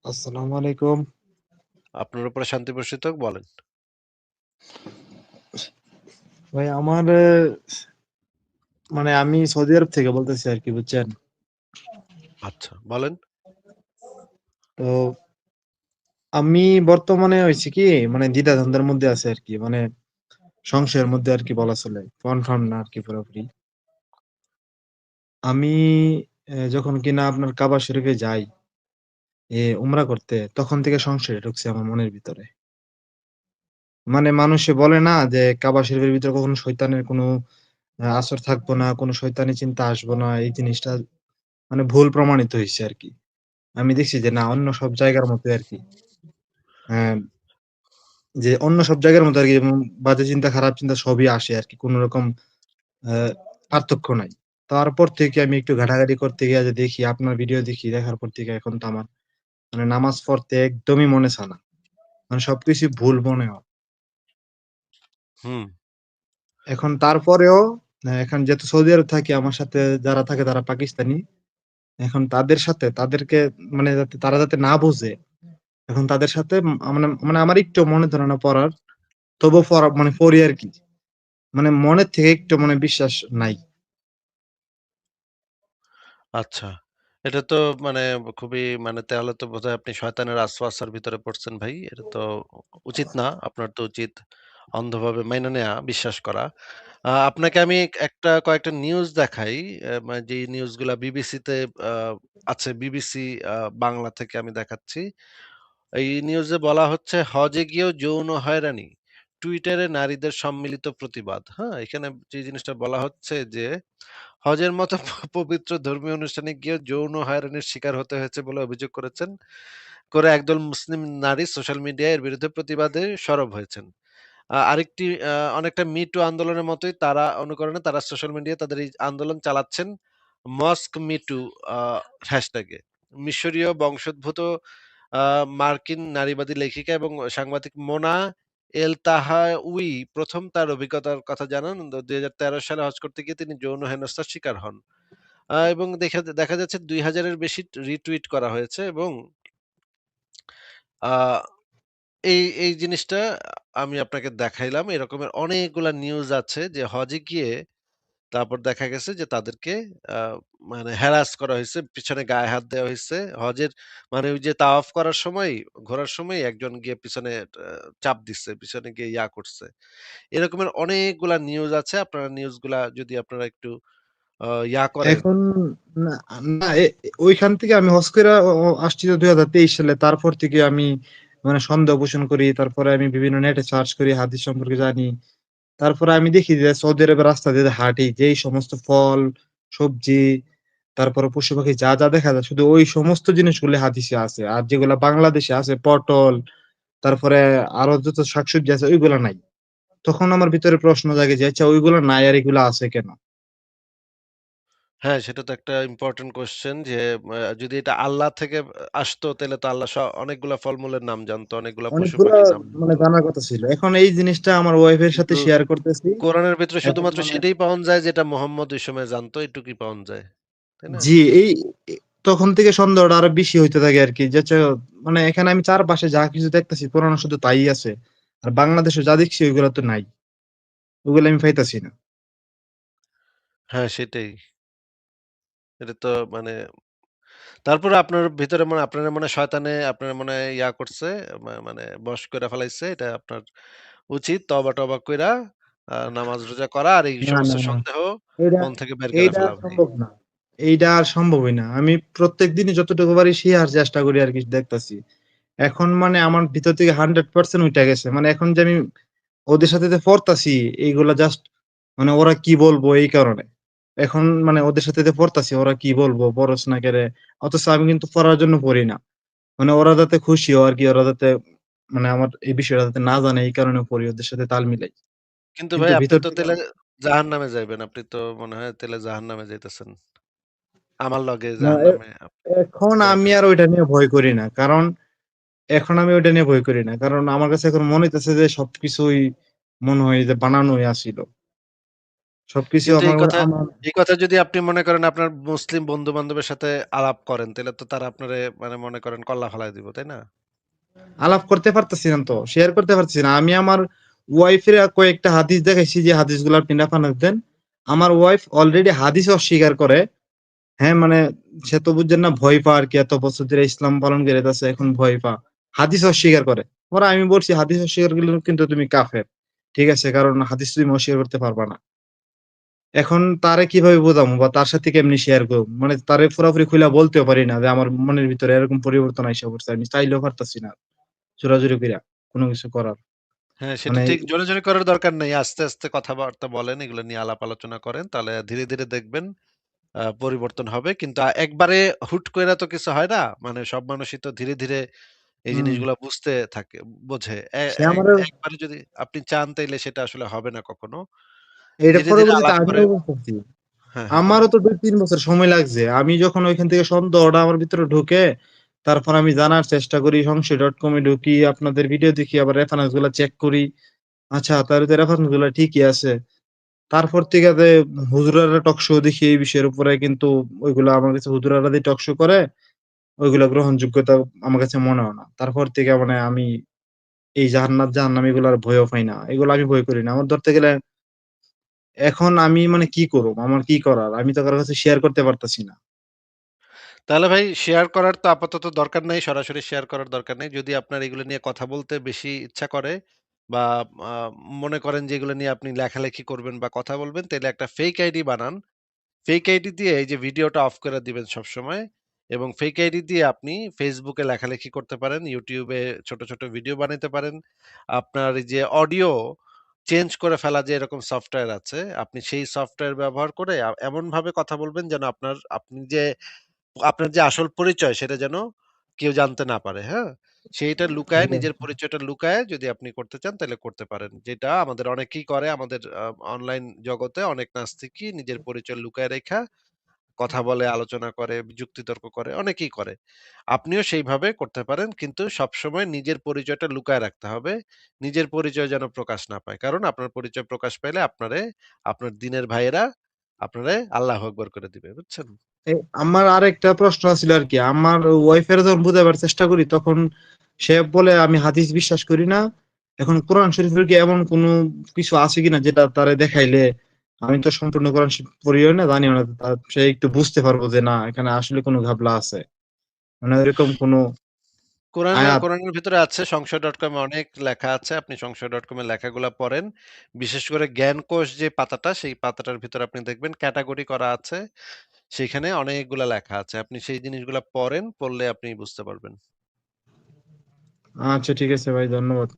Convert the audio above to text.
আসসালামু আলাইকুম। আপনার উপরে শান্তি বর্ষিত হোক, বলেন। ভাই আমার মানে আমি সৌদি আরব থেকে বলতেছি আরকি বুঝছেন? আচ্ছা, বলেন। তো আমি বর্তমানে হইছে কি মানে দ্বিধাদ্বন্দ্বের মধ্যে আছি আরকি। মানে সংশয়ের মধ্যে আরকি বলা চলে। কনফার্ম না আরকি পুরোপুরি। আমি যখন কিনা আপনার কাবা শরীফে যাই উমরা করতে তখন থেকে সংশয় ঢুকছে আমার মনের ভিতরে। মানে মানুষে বলে না যে কাবা শরীফের ভিতরে কখনো শয়তানের কোনো আসর থাকবো না, কোনো শয়তানি চিন্তা আসবো না। এই জিনিসটা মানে ভুল প্রমাণিত হইছে আরকি। আমি দেখছি যে না অন্য সব জায়গার মতোই আরকি। হ্যাঁ, যে অন্য সব জায়গার মতো আরকি বাজে চিন্তা, খারাপ চিন্তা সবই আসে আরকি। কোন রকম আ পার্থক্য নাই। তারপর থেকে আমি একটু ঘাটাঘাটি করতে গিয়ে যে দেখি আপনার ভিডিও দেখি, দেখার পর থেকে এখন তো আমার মানে নামাজ পড়তে একদমই মনে চায় না। মানে সবকিছুই ভুল মনে হয়। হুম, এখন তারপরেও এখন যেহেতু সৌদি আরব থাকি আমার সাথে যারা থাকে তারা পাকিস্তানি। এখন তাদের সাথে তাদেরকে মানে যাতে তারা যাতে না বুঝে, এখন তাদের সাথে মানে মানে আমার একটু মনে ধরে না পড়ার, তবুও পড়া মানে পড়ি আরকি। মানে মনের থেকে একটু মানে বিশ্বাস নাই। আচ্ছা। এটা তো মানে খুবই মানে তাহলে তো বোধহয় আপনি শয়তানের ওয়াসওয়াসার ভিতরে পড়ছেন ভাই। এটা তো উচিত না। আপনার তো উচিত অন্ধভাবে মাইনা নেয়া, বিশ্বাস করা। আপনাকে আমি কয়েকটা নিউজ দেখাই। মানে যেই নিউজগুলা বিবিসিতে আ আছে, বিবিসি বাংলা থেকে আমি দেখাচ্ছি। এই নিউজে বলা হচ্ছে, হজে গিয়েও যৌন হয়রানি। টুইটারে নারীদের সম্মিলিত প্রতিবাদ। হ্যাঁ? এখানে যে জিনিসটা বলা হচ্ছে যে, হজের মতো পবিত্র ধর্মীয় অনুষ্ঠানে গিয়েও যৌন হয়রানির শিকার হতে হয়েছে বলে অভিযোগ একদল মুসলিম নারী সোশ্যাল মিডিয়ায় এর বিরুদ্ধে প্রতিবাদে সরব হয়েছেন। আরেকটি অনেকটা মি টু আন্দোলনের মতোই তারা অনুকরণে তারা সোশ্যাল মিডিয়ায় তাদের এই আন্দোলন চালাচ্ছেন মস্ক মি টু আ হ্যাশট্যাগে। মিশরীয় বংশোদ্ভূত আ মার্কিন নারীবাদী লেখিকা এবং সাংবাদিক মোনা এলতাহাউই ১ম তার অভিজ্ঞতার কথা জানান। ২০১৩ সালে হজ করতে গিয়ে তিনি যৌন হেনস্থার শিকার হন। এবং দেখা যাচ্ছে ২,০০০ এর বেশি রিটুইট করা হয়েছে এবং আ এই জিনিসটা আমি আপনাকে দেখাইলাম। এরকমের অনেকগুলা নিউজ আছে যে হজে গিয়ে তারপর দেখা গেছে যে তাদেরকে আ মানে হ্যারাস করা হইছে, পিছনে গায়ে হাত দেওয়া হইছে। হজের মানে ওই যে তাওয়াফ করার সময়, ঘোরার সময় একজন গিয়ে পিছনে চাপ দিচ্ছে, পিছনে গিয়ে করছে। এরকমের অনেকগুলা নিউজ আছে। আপনারা নিউজগুলা যদি আপনারা একটু করেন। এখন না, না ওইখান থেকে আমি হজ কইরা আসছি তো ২০২৩ সালে। তারপর থেকে আমি মানে সন্দেহ পোষণ করি। তারপরে আমি বিভিন্ন নেটে সার্চ করি, হাদিস সম্পর্কে জানি। তারপরে আমি দেখি যে সৌদি আরবের রাস্তা দিয়ে হাঁটি, যেই সমস্ত ফল, সবজি, তারপরে পশু-পাখি যা দেখা যায় শুধু ওই সমস্ত জিনিসগুলো হাদিসে আছে। আর যেগুলা বাংলাদেশে আছে পটল, তারপরে আরো যত শাকসবজি আছে ওইগুলা নাই। তখন আমার ভিতরে প্রশ্ন জাগে যে আচ্ছা ওইগুলা নাই আর এগুলা আছে কেন? হ্যাঁ, সেটা তো একটা ইম্পোর্টেন্ট কোয়েশ্চেন যে যদি এটা আল্লাহ থেকে আসতো তাইলে তো আল্লাহ অনেকগুলা ফলমূলের নাম জানতো, অনেকগুলা অনেকগুলা পশু-পাখির নাম মানে জানতো। জানার কথা ছিল। এখন এই জিনিসটা আমার ওয়াইফের সাথে কিন্তু শেয়ার করতেছি। কোরআনের ভেতরে এখন শুধুমাত্র মানে সেটাই পাওয়া যায় যেটা মুহাম্মদ ওই সময় জানতো, এটুকুই পাওয়া যায়। তাই না? জি, এই এ তখন থেকে সন্দেহটা আরো বেশি হইতে থাকে আরকি। যে মানে এখানে আমি চারপাশে যা কিছু দেখতেছি পুরানো শুধু তাই আছে। আর বাংলাদেশে যা দেখছি ওইগুলা তো নাই। ওগুলা আমি পাইতাছি না। হ্যাঁ, সেটাই। এটা তো মানে তারপরে আপনার ভিতরে আপনার মনে হয় শয়তানে আপনার মনে হয় করছে, মানে বশ কইরা ফেলাইছে। এটা আপনার উচিত তওবা-টওবা কইরা নামাজ রোজা করা আর এই সমস্ত না। সন্দেহ এইটা মন থেকে বের করে এইটা ফেলা আর ভাই। সম্ভব না। এইটা আর সম্ভবই না। আমি প্রত্যেকদিনই যতটুকু পারি শিয়ার চেষ্টা করি আরকি দেখতাছি। এখন মানে আমার ভিতর থেকে 100% উইঠা গেছে। মানে এখন যে আমি ওদের সাথে যে পড়তাছি এইগুলা জাস্ট মানে ওরা কি বলবো এই কারণে। এখন মানে ওদের সাথে যে পড়তাছি ওরা কি বলবো পড়স না কেরে? অথচ আমি কিন্তু পড়ার জন্য পড়ি না। মানে ওরা যাতে খুশি হয় আরকি ওরা যাতে মানে আমার এই বিষয়টা যাতে না জানে এই কারণে পড়ি ওদের সাথে তাল মিলাই। কিন্তু কিন্তু ভাই আপনি ভিতর তো থেকে তাইলে জাহান্নামে যাইবেন। আপনি তো মনে হয় তাইলে জাহান্নামে যাইতেছেন। আমার লগে না জাহান্নামে এখন আমি যাইবেন। আর ওইটা নিয়ে ভয় করি না। কারণ এখন আমি ওইটা নিয়ে ভয় করি না। কারণ আমার কাছে এখন মনে হইতেছে যে সবকিছুই মনে হয় যে বানানোই আছিল। সবকিছু কিন্তু আমার আমার এই কথা যদি আপনি মনে করেন আপনার মুসলিম বন্ধু-বান্ধবের সাথে আলাপ করেন, তাইলে তো তারা আপনারে মানে মনে করেন কল্লা ফালায় দিব, তাই না? আলাপ করতে পারতেছি না তো, শেয়ার করতে পারতেছি না। আমি আমার ওয়াইফের কয়েকটা হাদিস দেখাইছি যে হাদিসগুলো আপনি রেফারেন্স দেন। আমার ওয়াইফ অলরেডি হাদিস অস্বীকার করে। হ্যাঁ, মানে সে তো বুঝছেন না ভয় পা আরকি, এত বছর ধরে ইসলাম পালন করে যাচ্ছে এখন ভয় পা। হাদিস অস্বীকার করে। পরে আমি বলছি হাদিস অস্বীকার করলে কিন্তু তুমি কাফের। ঠিক আছে? কারণ হাদিস তুমি অস্বীকার করতে পারবা না। এখন তারে কিভাবে বোঝামু বা তার সাথে কেমনি শেয়ার করব? মানে তারে পুরাপুরি খুইলা বলতেও পারি না যে আমার মনের ভিতরে এরকম পরিবর্তন আইসা পড়ছে। আমি চাইলেও পারতাছি না জোরাজুরি কইরা কোন কিছু করার। হ্যাঁ, সেটা মানে ঠিক জোরাজুরি করার দরকার নেই। আস্তে, আস্তে কথাবার্তা বলেন, এগুলো নিয়ে আলাপ আলোচনা করেন। তাহলে ধীরে, ধীরে দেখবেন পরিবর্তন হবে। কিন্তু একবারে হুট কইরা তো কিছু হয় না। মানে সব মানুষই তো ধীরে, ধীরে এই হুম, জিনিসগুলা বুঝতে থাকে, বোঝে। এ সে এ আমারে একবারে যদি আপনি চান তাইলে সেটা আসলে হবে না কখনো। এটার ধীরে, ধীরে পরবর্তীতে আলাপ আমিও করেন। বুঝতেছি। হ্যাঁ, হ্যাঁ আমারও বলেন। তো ২-৩ বছর সময় লাগছে। আমি যখন ঐখান থেকে সন্দেহটা আমার ভিতরে ঢুকে, তারপর আমি জানার চেষ্টা করি, সংশয়.com এ ঢুকি, আপনাদের ভিডিও দেখি, আবার রেফারেন্স গুলা চেক করি। আচ্ছা, তাহলে তো রেফারেন্স গুলা ঠিকই আছে। তারপর থেকে যে হুজুরেরা টক শো দেখি এই বিষয়ের উপরে, কিন্তু ওইগুলা আমার কাছে হুজুরেরা যে টক শো করে, ওইগুলা গ্রহণযোগ্যতা আমার কাছে মনে হয় না। তারপর থেকে মানে আমি এই জান্নাত জাহান্নাম এগুলার ভয়ও পাই না। এগুলো আমি ভয় করি না। আমার ধরতে গেলে এখন আমি মানে কি করব? আমার কি করার? আমি তো কারো কাছে শেয়ার করতে পারতেছি না। তাহলে ভাই শেয়ার করার তো আপাতত দরকার নাই। সরাসরি শেয়ার করার দরকার নেই। যদি আপনার এগুলো নিয়ে কথা বলতে বেশি ইচ্ছা করে বা আ মনে করেন যে এগুলো নিয়ে আপনি লেখালেখি করবেন বা কথা বলবেন, তাইলে একটা ফেক আইডি বানান। ফেক আইডি দিয়ে এই যে ভিডিওটা অফ করে দিবেন সবসময় এবং ফেক আইডি দিয়ে আপনি Facebook এ লেখালেখি করতে পারেন, YouTube এ ছোট, ছোট ভিডিও বানাইতে পারেন। আপনার এই যে অডিও চেঞ্জ করে ফেলা যে এরকম সফটওয়্যার আছে, আপনি সেই সফটওয়্যার ব্যবহার করে এমনভাবে কথা বলবেন যেন আপনার যে আসল পরিচয় সেটা যেন কেউ জানতে না পারে, হ্যাঁ? সেইটা লুকায়ে এটা নিজের পরিচয়টা লুকায়ে যদি আপনি করতে চান তাইলে করতে পারেন। যেটা আমাদের অনেকেই করে আমাদের অনলাইন জগতে অনেক নাস্তিকই নিজের পরিচয় লুকায় রেখা কথা বলে, আলোচনা করে, যুক্তিতর্ক করে, অনেকেই করে। আপনিও সেইভাবে করতে পারেন। কিন্তু সবসময় নিজের পরিচয়টা লুকায় রাখতে হবে। নিজের পরিচয় যেন প্রকাশ না পায়। কারণ আপনার পরিচয় প্রকাশ পাইলে আপনার দিনের ভাইয়েরা আপনারে আল্লাহু আকবার করে দিবে। বুঝছেন? এ আমার আরেকটা প্রশ্ন ছিল আরকি। আমার ওয়াইফের যখন বুঝাবার চেষ্টা করি, তখন সে বলে আমি হাদিস বিশ্বাস করি না। এখন কোরআন শরীফের কি এমন কোন কিছু আছে কিনা যেটা তারে দেখাইলে, আমি তো সম্পূর্ণ কোরআন শরীফ পড়িও না, জানিও না। সে একটু বুঝতে পারবো যে না এখানে আসলে কোন ঘাবলা আছে। মানে ওইরকম কোন আয়াত। কোরআনের ভিতরে আছে সংশয়.com এ অনেক লেখা আছে। আপনি সংশয়.com এর লেখাগুলা পড়েন। বিশেষ করে জ্ঞানকোষ যে পাতাটা, সেই পাতাটার ভিতরে আপনি দেখবেন ক্যাটেগরি করা আছে। সেখানে অনেকগুলা লেখা আছে। আপনি সেই জিনিসগুলা পড়েন, পড়লে আপনি বুঝতে পারবেন। আচ্ছা ঠিক আছে ভাই, ধন্যবাদ।